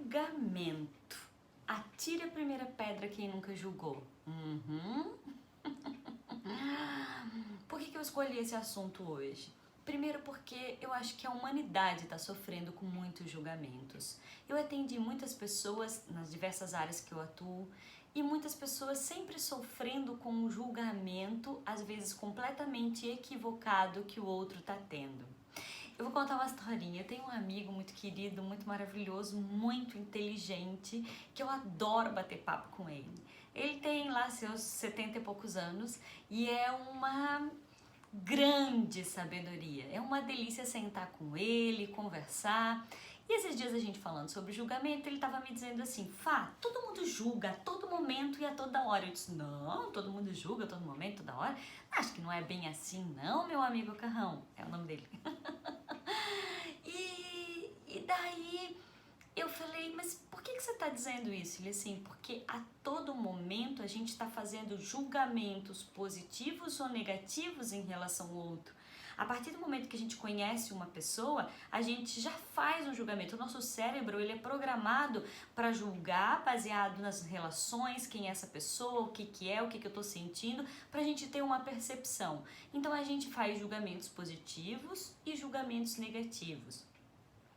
Julgamento. Atire a primeira pedra quem nunca julgou. Por que eu escolhi esse assunto hoje? Primeiro porque eu acho que a humanidade está sofrendo com muitos julgamentos. Eu atendi muitas pessoas nas diversas áreas que eu atuo e muitas pessoas sempre sofrendo com um julgamento, às vezes completamente equivocado, que o outro está tendo. Eu vou contar uma historinha. Eu tenho um amigo muito querido, muito maravilhoso, muito inteligente, que eu adoro bater papo com ele. Ele tem lá seus 70 e poucos anos e é uma grande sabedoria. É uma delícia sentar com ele, conversar. E esses dias a gente falando sobre julgamento, ele estava me dizendo assim: Fá, todo mundo julga a todo momento e a toda hora. Eu disse: não, todo mundo julga a todo momento, toda hora. Acho que não é bem assim não, meu amigo Carrão. É o nome dele. E daí eu falei: mas por que você está dizendo isso? Ele assim: porque a todo momento a gente está fazendo julgamentos positivos ou negativos em relação ao outro. A partir do momento que a gente conhece uma pessoa, a gente já faz um julgamento. O nosso cérebro, ele é programado para julgar baseado nas relações, quem é essa pessoa, o que é, o que eu estou sentindo, para a gente ter uma percepção. Então a gente faz julgamentos positivos e julgamentos negativos.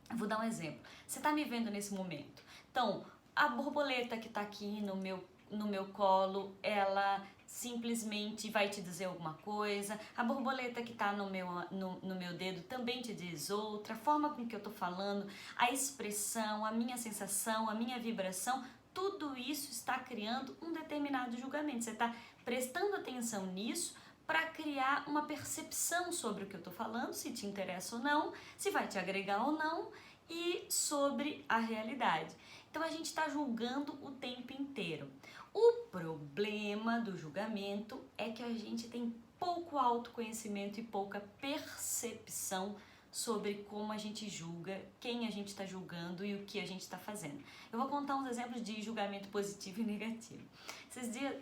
Eu vou dar um exemplo. Você está me vendo nesse momento. Então, a borboleta que está aqui no meu colo, ela simplesmente vai te dizer alguma coisa. A borboleta que está no meu dedo também te diz outra. A forma com que eu estou falando, a expressão, a minha sensação, a minha vibração, tudo isso está criando um determinado julgamento. Você está prestando atenção nisso para criar uma percepção sobre o que eu estou falando, se te interessa ou não, se vai te agregar ou não, e sobre a realidade. Então a gente está julgando o tempo inteiro. O problema do julgamento é que a gente tem pouco autoconhecimento e pouca percepção sobre como a gente julga, quem a gente está julgando e o que a gente está fazendo. Eu vou contar uns exemplos de julgamento positivo e negativo. Esses dias,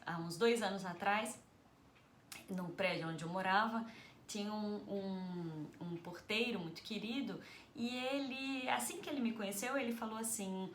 há uns 2 anos atrás, no prédio onde eu morava, tinha um porteiro muito querido e ele, assim que ele me conheceu, ele falou assim,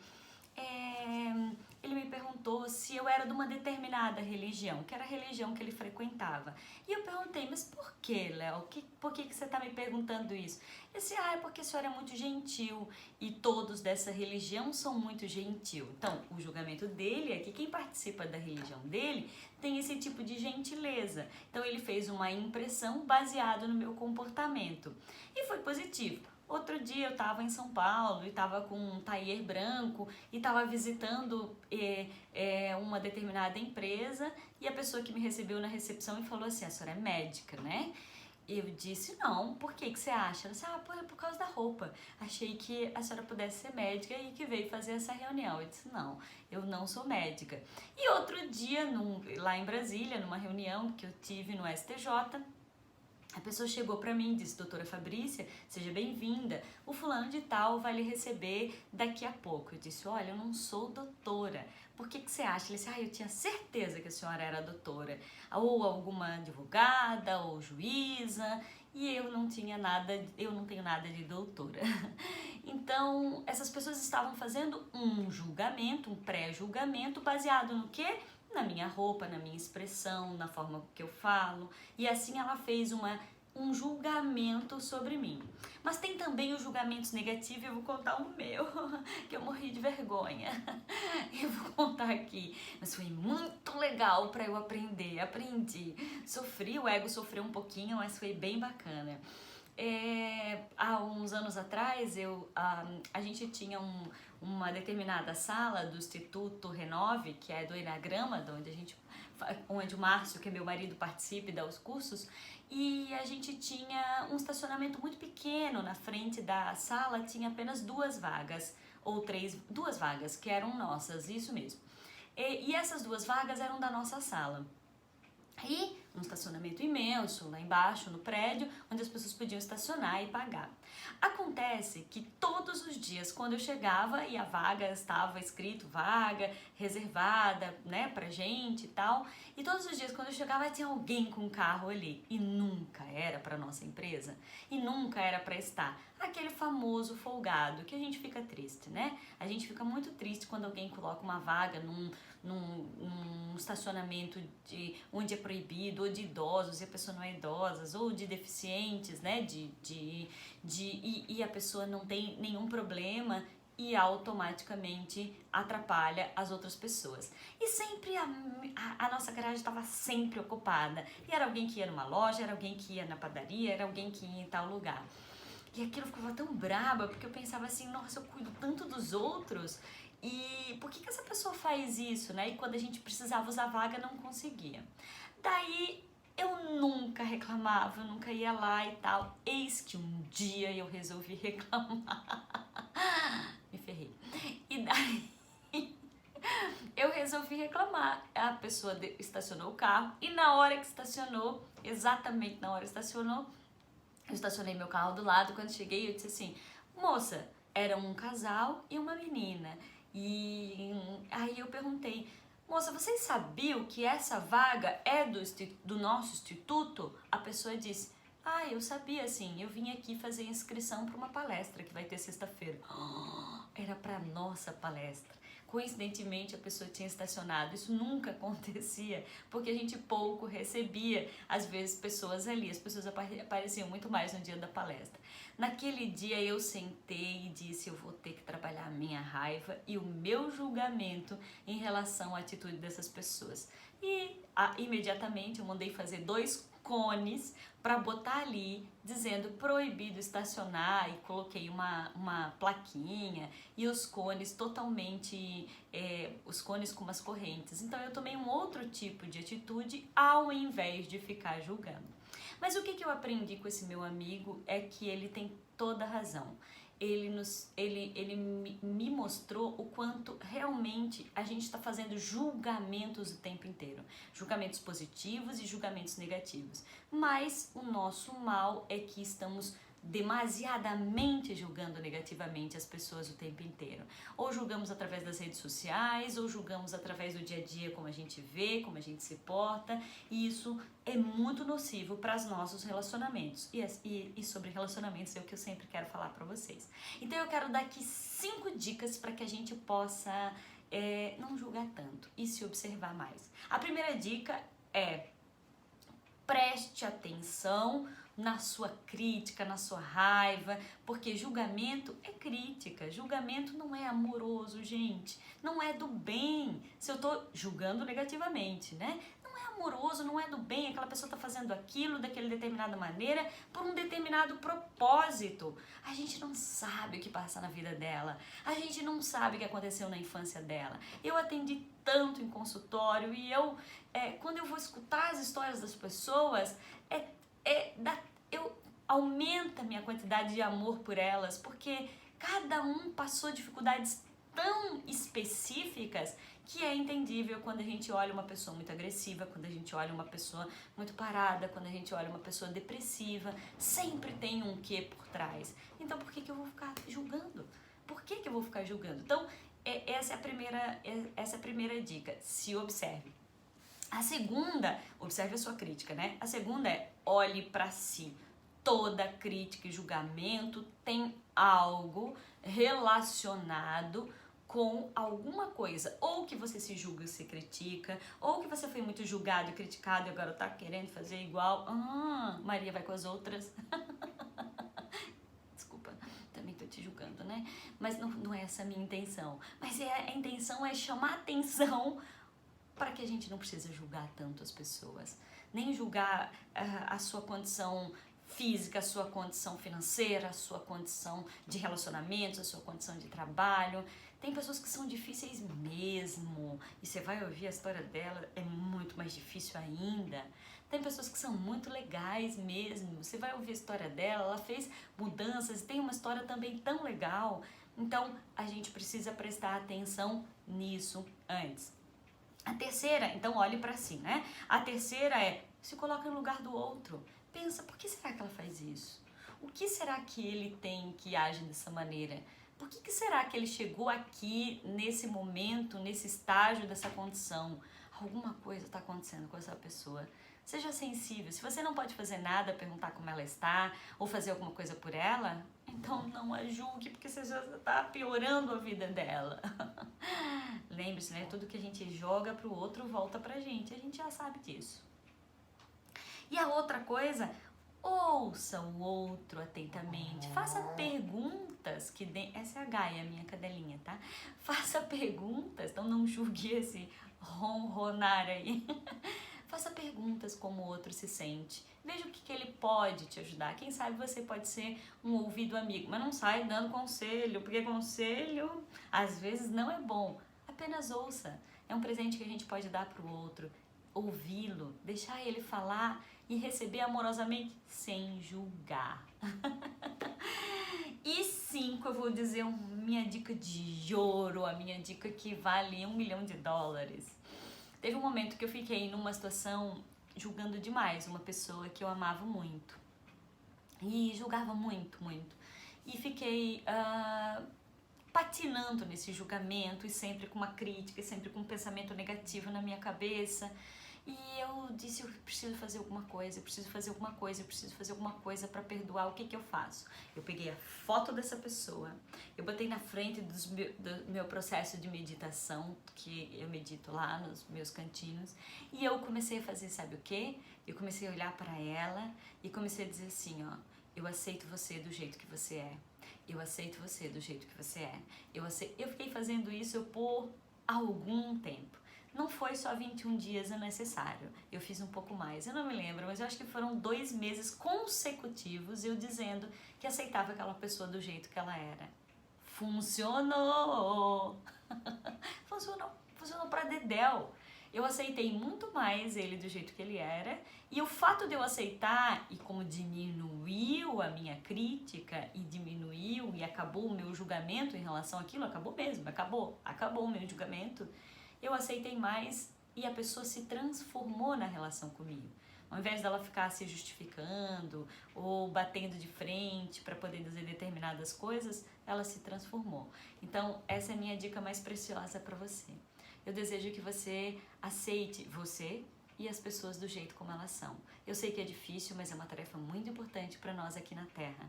ele me perguntou se eu era de uma determinada religião, que era a religião que ele frequentava. E eu perguntei: mas por que, Léo? Por que você está me perguntando isso? Ele disse: é porque a senhora é muito gentil e todos dessa religião são muito gentil. Então, o julgamento dele é que quem participa da religião dele tem esse tipo de gentileza. Então, ele fez uma impressão baseada no meu comportamento. E foi positivo. Outro dia eu estava em São Paulo e estava com um taier branco e estava visitando uma determinada empresa e a pessoa que me recebeu na recepção me falou assim: a senhora é médica, né? Eu disse: não, por que você acha? Ela disse: por causa da roupa. Achei que a senhora pudesse ser médica e que veio fazer essa reunião. Eu disse: não, eu não sou médica. E outro dia, lá em Brasília, numa reunião que eu tive no STJ, a pessoa chegou para mim e disse: doutora Fabrícia, seja bem-vinda, o fulano de tal vai lhe receber daqui a pouco. Eu disse: olha, eu não sou doutora. Por que você acha? Ele disse: eu tinha certeza que a senhora era doutora, ou alguma advogada, ou juíza, e eu não tenho nada de doutora. Então, essas pessoas estavam fazendo um julgamento, um pré-julgamento, baseado no quê? Na minha roupa, na minha expressão, na forma que eu falo, e assim ela fez um julgamento sobre mim. Mas tem também os julgamentos negativos, eu vou contar o meu, que eu morri de vergonha. Eu vou contar aqui, mas foi muito legal para eu aprender, aprendi. Sofri, o ego sofreu um pouquinho, mas foi bem bacana. Há uns anos atrás, a gente tinha uma determinada sala do Instituto Renove, que é do Enagrama, onde o Márcio, que é meu marido, participa e dá os cursos, e a gente tinha um estacionamento muito pequeno na frente da sala, tinha apenas 2 vagas, ou 2 vagas, que eram nossas, isso mesmo. E essas 2 vagas eram da nossa sala. E um estacionamento imenso lá embaixo no prédio, onde as pessoas podiam estacionar e pagar. Acontece que todos os dias, quando eu chegava e a vaga estava escrito vaga reservada, né, pra gente e tal, e todos os dias quando eu chegava tinha alguém com um carro ali e nunca era pra nossa empresa e nunca era pra estar. aquele famoso folgado, que a gente fica triste, né? A gente fica muito triste quando alguém coloca uma vaga num estacionamento onde é proibido, ou de idosos e a pessoa não é idosa, ou de deficientes, né? E a pessoa não tem nenhum problema e automaticamente atrapalha as outras pessoas. E sempre a nossa garagem estava sempre ocupada. E era alguém que ia numa loja, era alguém que ia na padaria, era alguém que ia em tal lugar. E aquilo ficava tão braba, porque eu pensava assim, nossa, eu cuido tanto dos outros, e por que essa pessoa faz isso, né? E quando a gente precisava usar vaga, não conseguia. Daí eu nunca reclamava, eu nunca ia lá e tal. Eis que um dia eu resolvi reclamar. Me ferrei. E daí eu resolvi reclamar. A pessoa estacionou o carro e na hora que estacionou, exatamente na hora que estacionou, eu estacionei meu carro do lado. Quando cheguei eu disse assim, moça, era um casal e uma menina. E aí eu perguntei, moça, vocês sabiam que essa vaga é do nosso instituto? A pessoa disse, eu sabia sim, eu vim aqui fazer inscrição para uma palestra que vai ter sexta-feira. Era para nossa palestra. Coincidentemente a pessoa tinha estacionado, isso nunca acontecia, porque a gente pouco recebia, às vezes, pessoas ali, as pessoas apareciam muito mais no dia da palestra. Naquele dia eu sentei e disse, eu vou ter que trabalhar a minha raiva e o meu julgamento em relação à atitude dessas pessoas. E imediatamente eu mandei fazer 2 cones para botar ali dizendo proibido estacionar e coloquei uma plaquinha e os cones totalmente, os cones com umas correntes. Então eu tomei um outro tipo de atitude ao invés de ficar julgando. Mas o que eu aprendi com esse meu amigo é que ele tem toda a razão. Ele me mostrou o quanto realmente a gente está fazendo julgamentos o tempo inteiro. Julgamentos positivos e julgamentos negativos. Mas o nosso mal é que estamos demasiadamente julgando negativamente as pessoas o tempo inteiro. Ou julgamos através das redes sociais, ou julgamos através do dia a dia, como a gente vê, como a gente se porta, e isso é muito nocivo para os nossos relacionamentos. E sobre relacionamentos é o que eu sempre quero falar para vocês. Então eu quero dar aqui 5 dicas para que a gente possa não julgar tanto e se observar mais. A primeira dica é: preste atenção na sua crítica, na sua raiva, porque julgamento é crítica, julgamento não é amoroso, gente, não é do bem. Se eu tô julgando negativamente, né? Não é amoroso, não é do bem, aquela pessoa tá fazendo aquilo daquela determinada maneira por um determinado propósito. A gente não sabe o que passa na vida dela, a gente não sabe o que aconteceu na infância dela. Eu atendi tanto em consultório e quando eu vou escutar as histórias das pessoas, aumenta a minha quantidade de amor por elas, porque cada um passou dificuldades tão específicas que é entendível quando a gente olha uma pessoa muito agressiva, quando a gente olha uma pessoa muito parada, quando a gente olha uma pessoa depressiva, sempre tem um quê por trás. Então por que eu vou ficar julgando? Por que eu vou ficar julgando? Então essa é a primeira dica, se observe. A segunda, observe a sua crítica, né? A segunda é: olhe para si. Toda crítica e julgamento tem algo relacionado com alguma coisa, ou que você se julga e se critica, ou que você foi muito julgado e criticado e agora tá querendo fazer igual. Maria vai com as outras. Desculpa, também tô te julgando, né? Mas não é essa a minha intenção. Mas a intenção é chamar atenção para que a gente não precise julgar tanto as pessoas, nem julgar a sua condição física, a sua condição financeira, a sua condição de relacionamentos, a sua condição de trabalho. Tem pessoas que são difíceis mesmo, e você vai ouvir a história dela, é muito mais difícil ainda. Tem pessoas que são muito legais mesmo, você vai ouvir a história dela, ela fez mudanças, tem uma história também tão legal. Então, a gente precisa prestar atenção nisso antes. A terceira, então olhe para si, né? A terceira é: se coloca no lugar do outro. Pensa, por que será que ela faz isso? O que será que ele tem que age dessa maneira? Por que será que ele chegou aqui nesse momento, nesse estágio dessa condição? Alguma coisa está acontecendo com essa pessoa. Seja sensível. Se você não pode fazer nada, perguntar como ela está ou fazer alguma coisa por ela, então não a julgue, porque você já está piorando a vida dela. Lembre-se, né? Tudo que a gente joga pro outro volta pra gente. A gente já sabe disso. E a outra coisa, ouça o outro atentamente. Faça perguntas que essa é a Gaia, minha cadelinha, tá? Faça perguntas, então não julgue esse ronronar aí. Faça perguntas como o outro se sente. Veja o que ele pode te ajudar. Quem sabe você pode ser um ouvido amigo, mas não sai dando conselho, porque conselho às vezes não é bom. Apenas ouça. É um presente que a gente pode dar para o outro. Ouvi-lo, deixar ele falar e receber amorosamente sem julgar. E 5, eu vou dizer minha dica de ouro, a minha dica que vale $1 milhão. Teve um momento que eu fiquei numa situação julgando demais uma pessoa que eu amava muito. E julgava muito, muito. E fiquei patinando nesse julgamento e sempre com uma crítica, e sempre com um pensamento negativo na minha cabeça. E eu disse, eu preciso fazer alguma coisa, eu preciso fazer alguma coisa, eu preciso fazer alguma coisa para perdoar. O que eu faço? Eu peguei a foto dessa pessoa, eu botei na frente do meu processo de meditação, que eu medito lá nos meus cantinhos, e eu comecei a fazer, sabe o quê? Eu comecei a olhar para ela e comecei a dizer assim, ó, eu aceito você do jeito que você é. Eu aceito você do jeito que você é. Eu fiquei fazendo isso por algum tempo. Não foi só 21 dias é necessário, eu fiz um pouco mais, eu não me lembro, mas eu acho que foram 2 meses consecutivos eu dizendo que aceitava aquela pessoa do jeito que ela era. Funcionou! Funcionou pra dedéu. Eu aceitei muito mais ele do jeito que ele era, e o fato de eu aceitar, e como diminuiu a minha crítica, e diminuiu, e acabou o meu julgamento em relação àquilo, acabou mesmo, acabou o meu julgamento, eu aceitei mais e a pessoa se transformou na relação comigo. Ao invés dela ficar se justificando ou batendo de frente para poder dizer determinadas coisas, ela se transformou. Então, essa é a minha dica mais preciosa para você. Eu desejo que você aceite você e as pessoas do jeito como elas são. Eu sei que é difícil, mas é uma tarefa muito importante para nós aqui na Terra.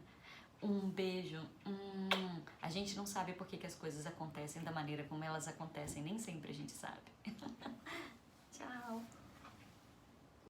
Um beijo. A gente não sabe por que as coisas acontecem da maneira como elas acontecem, nem sempre a gente sabe.